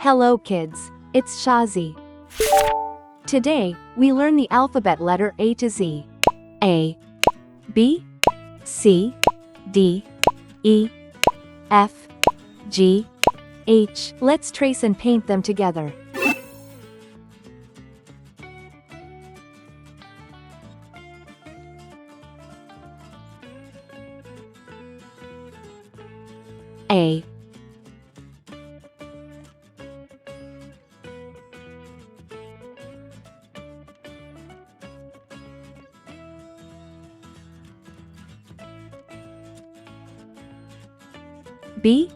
Hello kids, it's Shazi. Today, we learn the alphabet letter A to Z. A, B, C, D, E, F, G, H. Let's trace and paint them together. A, B,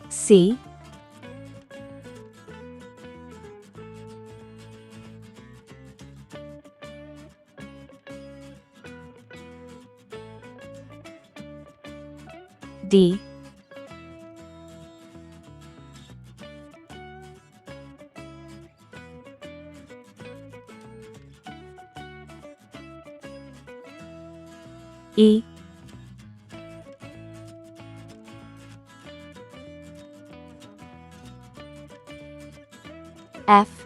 C, D, E, F,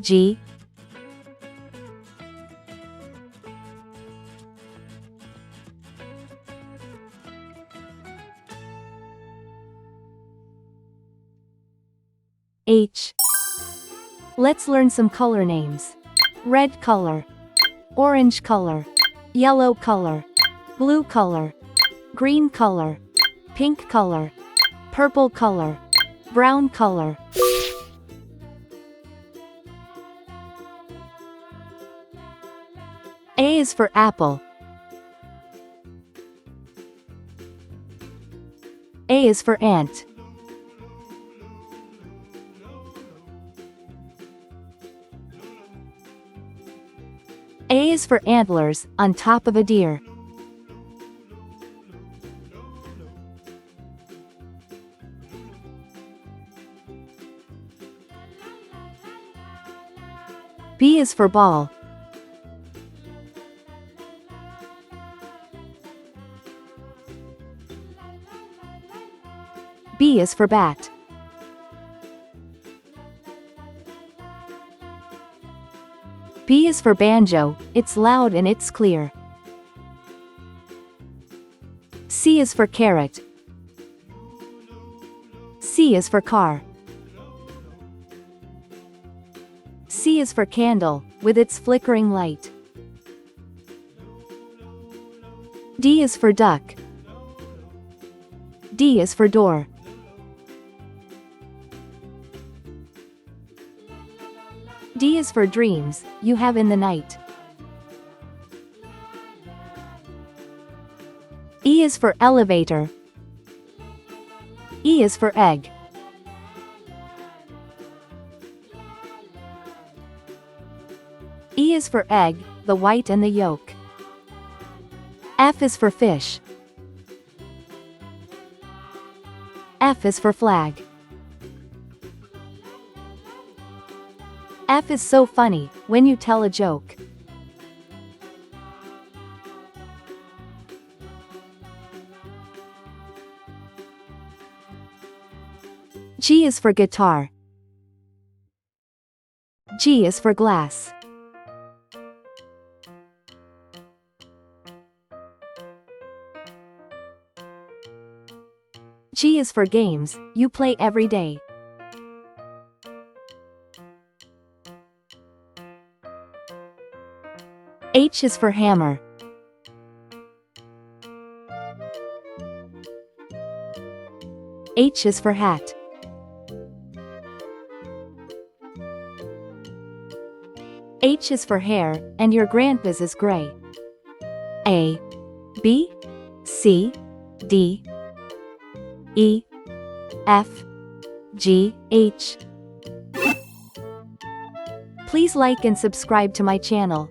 G, H. Let's learn some color names. Red color, orange color, yellow color, blue color, green color, pink color, purple color, brown color. A is for apple. A is for ant. A is for antlers, on top of a deer. B is for ball. B is for bat. B is for banjo, it's loud and it's clear. C is for carrot. C is for car. C is for candle, with its flickering light. D is for duck. D is for door. D is for dreams, you have in the night. E is for elevator. E is for egg. E is for egg, the white and the yolk. F is for fish. F is for flag. F is so funny, when you tell a joke. G is for guitar. G is for glass. G is for games, you play every day. H is for hammer. H is for hat. H is for hair, and your grandpa's is gray. A, B, C, D, E, F, G, H. Please like and subscribe to my channel.